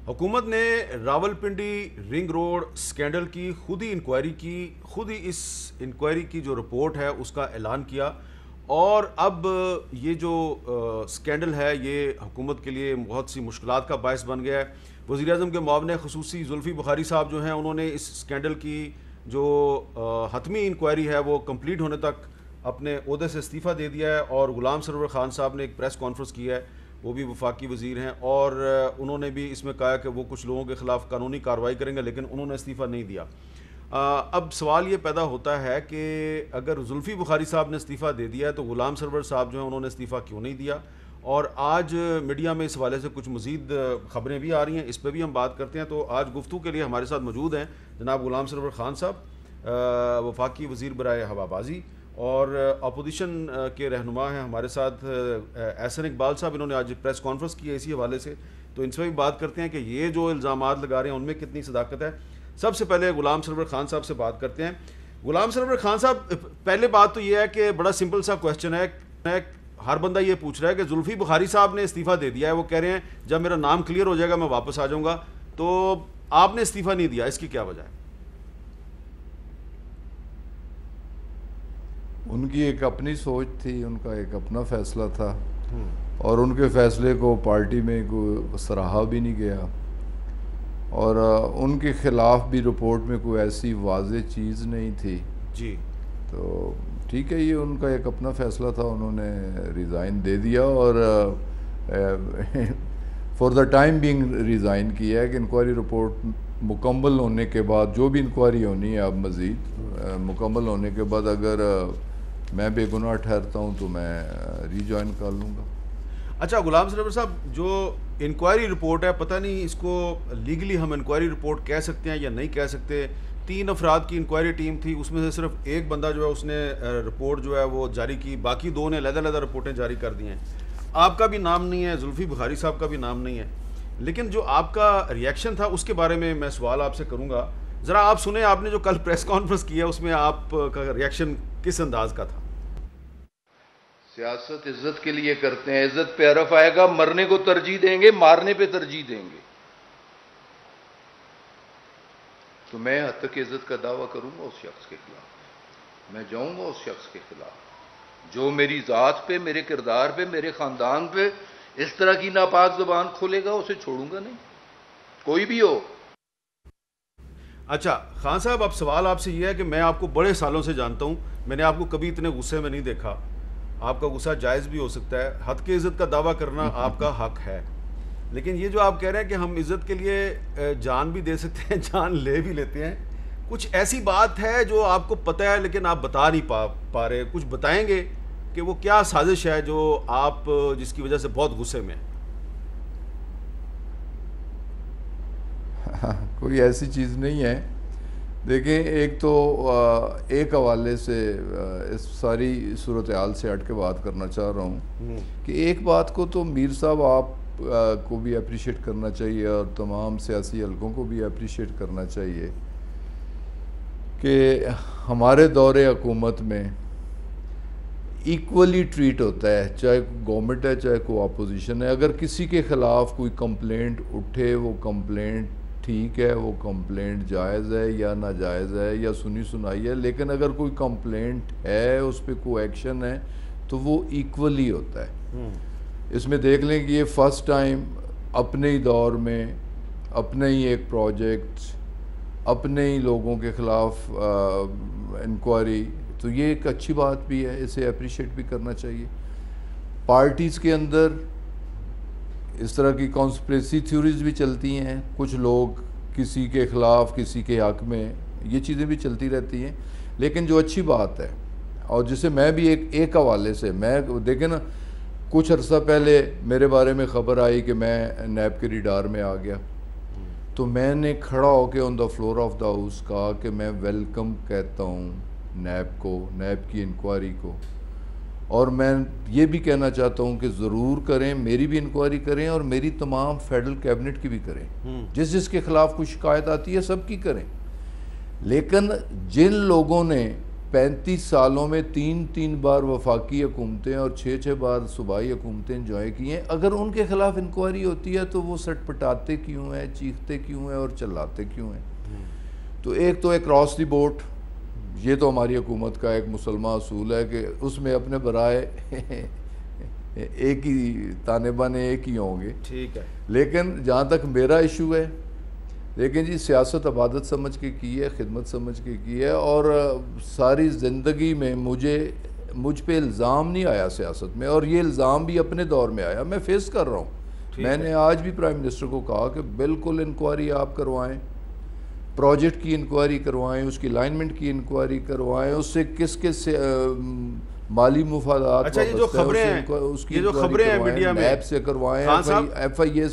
حکومت نے Rawalpindi ring road scandal کی خود ہی انکوائری کی، خود ہی اس انکوائری کی جو رپورٹ ہے اس کا اعلان کیا، اور اب یہ جو سکینڈل ہے یہ حکومت کے لیے بہت سی مشکلات کا باعث بن گیا ہے۔ وزیر اعظم کے معاون خصوصی زلفی بخاری صاحب جو ہیں انہوں نے اس سکینڈل کی جو حتمی انکوائری ہے وہ کمپلیٹ ہونے تک اپنے عہدے سے استعفیٰ دے دیا ہے، اور غلام سرور خان صاحب نے ایک پریس کانفرنس کی ہے، وہ بھی وفاقی وزیر ہیں، اور انہوں نے بھی اس میں کہا کہ وہ کچھ لوگوں کے خلاف قانونی کارروائی کریں گے، لیکن انہوں نے استعفیٰ نہیں دیا۔ اب سوال یہ پیدا ہوتا ہے کہ اگر زلفی بخاری صاحب نے استعفیٰ دے دیا ہے تو غلام سرور صاحب جو ہیں انہوں نے استعفیٰ کیوں نہیں دیا؟ اور آج میڈیا میں اس حوالے سے کچھ مزید خبریں بھی آ رہی ہیں، اس پہ بھی ہم بات کرتے ہیں۔ تو آج گفتگو کے لیے ہمارے ساتھ موجود ہیں جناب غلام سرور خان صاحب، وفاقی وزیر برائے ہوابازی، اور اپوزیشن کے رہنما ہیں ہمارے ساتھ احسن اقبال صاحب، انہوں نے آج پریس کانفرنس کی ہے اسی حوالے سے، تو ان سے بھی بات کرتے ہیں کہ یہ جو الزامات لگا رہے ہیں ان میں کتنی صداقت ہے۔ سب سے پہلے غلام سرور خان صاحب سے بات کرتے ہیں۔ غلام سرور خان صاحب، پہلے بات تو یہ ہے کہ بڑا سمپل سا کویسچن ہے، ہر بندہ یہ پوچھ رہا ہے کہ زلفی بخاری صاحب نے استعفیٰ دے دیا ہے، وہ کہہ رہے ہیں جب میرا نام کلیئر ہو جائے گا میں واپس آ جاؤں گا، تو آپ نے استعفیٰ نہیں دیا، اس کی کیا وجہ ہے؟ ان کی ایک اپنی سوچ تھی، ان کا ایک اپنا فیصلہ تھا، اور ان کے فیصلے کو پارٹی میں کوئی سراہا بھی نہیں گیا، اور ان کے خلاف بھی رپورٹ میں کوئی ایسی واضح چیز نہیں تھی جی، تو ٹھیک ہے، یہ ان کا ایک اپنا فیصلہ تھا، انہوں نے ریزائن دے دیا، اور for the time being resign کیا ہے کہ انکوائری رپورٹ مکمل ہونے کے بعد، جو بھی انکوائری ہونی ہے اب مزید مکمل ہونے کے بعد اگر میں بے گناہ ٹھہرتا ہوں تو میں ری جوائن کر لوں گا۔ اچھا غلام سرور صاحب، جو انکوائری رپورٹ ہے، پتہ نہیں اس کو لیگلی ہم انکوائری رپورٹ کہہ سکتے ہیں یا نہیں کہہ سکتے، 3 افراد کی انکوائری ٹیم تھی، اس میں سے صرف ایک بندہ جو ہے اس نے رپورٹ جو ہے وہ جاری کی، باقی 2 نے علیحدہ علیحدہ رپورٹیں جاری کر دی ہیں، آپ کا بھی نام نہیں ہے، زلفی بخاری صاحب کا بھی نام نہیں ہے، لیکن جو آپ کا ریئیکشن تھا اس کے بارے میں میں سوال آپ سے کروں گا، ذرا آپ سنیں، آپ نے جو کل پریس کانفرنس کی ہے اس میں آپ کا ریئیکشن کس انداز کا تھا؟ سیاست عزت کے لیے کرتے ہیں، عزت پہ حرف آئے گا، مرنے کو ترجیح دیں گے، مارنے پہ ترجیح دیں گے، تو میں حد تک عزت کا دعویٰ کروں گا اس شخص کے خلاف، میں جاؤں گا اس شخص کے خلاف جو میری ذات پہ، میرے کردار پہ، میرے خاندان پہ اس طرح کی ناپاک زبان کھولے گا، اسے چھوڑوں گا نہیں، کوئی بھی ہو۔ اچھا خان صاحب، اب سوال آپ سے یہ ہے کہ میں آپ کو بڑے سالوں سے جانتا ہوں، میں نے آپ کو کبھی اتنے غصے میں نہیں دیکھا، آپ کا غصہ جائز بھی ہو سکتا ہے، حد کے عزت کا دعویٰ کرنا آپ کا حق ہے، لیکن یہ جو آپ کہہ رہے ہیں کہ ہم عزت کے لیے جان بھی دے سکتے ہیں، جان لے بھی لیتے ہیں، کچھ ایسی بات ہے جو آپ کو پتہ ہے لیکن آپ بتا نہیں پا رہے، کچھ بتائیں گے کہ وہ کیا سازش ہے جو آپ جس کی وجہ سے بہت غصے میں ہیں؟ کوئی ایسی چیز نہیں ہے، دیکھیں، ایک تو ایک حوالے سے اس ساری صورتحال سے ہٹ کے بات کرنا چاہ رہا ہوں کہ ایک بات کو تو میر صاحب آپ کو بھی اپریشیٹ کرنا چاہیے اور تمام سیاسی حلقوں کو بھی اپریشیٹ کرنا چاہیے کہ ہمارے دور حکومت میں ایکولی ٹریٹ ہوتا ہے، چاہے گورنمنٹ ہے چاہے کوئی اپوزیشن ہے، اگر کسی کے خلاف کوئی کمپلینٹ اٹھے، وہ کمپلینٹ ٹھیک ہے، وہ کمپلینٹ جائز ہے یا ناجائز ہے یا سنی سنائی ہے، لیکن اگر کوئی کمپلینٹ ہے، اس پہ کوئی ایکشن ہے تو وہ ایکولی ہوتا ہے۔ اس میں دیکھ لیں کہ یہ فرسٹ ٹائم اپنے ہی دور میں اپنے ہی ایک پروجیکٹ، اپنے ہی لوگوں کے خلاف انکوائری، تو یہ ایک اچھی بات بھی ہے، اسے اپریشیٹ بھی کرنا چاہیے۔ پارٹیز کے اندر اس طرح کی کانسپریسی تھیوریز بھی چلتی ہیں، کچھ لوگ کسی کے خلاف کسی کے حق میں، یہ چیزیں بھی چلتی رہتی ہیں، لیکن جو اچھی بات ہے اور جسے میں بھی ایک حوالے سے، میں دیکھیں نا، کچھ عرصہ پہلے میرے بارے میں خبر آئی کہ میں نیب کے ریڈار میں آ گیا، تو میں نے کھڑا ہو کے on the floor of the house کہا کہ میں ویلکم کہتا ہوں نیب کو، نیب کی انکوائری کو، اور میں یہ بھی کہنا چاہتا ہوں کہ ضرور کریں، میری بھی انکوائری کریں اور میری تمام فیڈرل کیبنٹ کی بھی کریں، جس کے خلاف کوئی شکایت آتی ہے سب کی کریں، لیکن جن لوگوں نے 35 سالوں میں 3 بار وفاقی حکومتیں اور 6 بار صوبائی حکومتیں انجوائے کی ہیں. اگر ان کے خلاف انکوائری ہوتی ہے تو وہ سٹ پٹاتے کیوں ہیں, چیختے کیوں ہیں اور چلاتے کیوں ہیں؟ تو ایک تو اکراس دی بورڈ, یہ تو ہماری حکومت کا ایک مسلمہ اصول ہے کہ اس میں اپنے برائے ایک ہی تانے بانے ایک ہی ہوں گے. ٹھیک ہے. لیکن جہاں تک میرا ایشو ہے, لیکن جی سیاست عبادت سمجھ کے کی ہے, خدمت سمجھ کے کی ہے, اور ساری زندگی میں مجھ پہ الزام نہیں آیا سیاست میں, اور یہ الزام بھی اپنے دور میں آیا, میں فیس کر رہا ہوں. میں نے آج بھی پرائم منسٹر کو کہا کہ بالکل انکوائری آپ کروائیں, پروجیکٹ کی انکوائری کروائیں, اس کی الائنمنٹ کی انکوائری کروائیں, اس سے کس مالی مفادات. اچھا, یہ جو خبریں ہیں میڈیا میں ایپ سے کروائیں, ایف آئی اے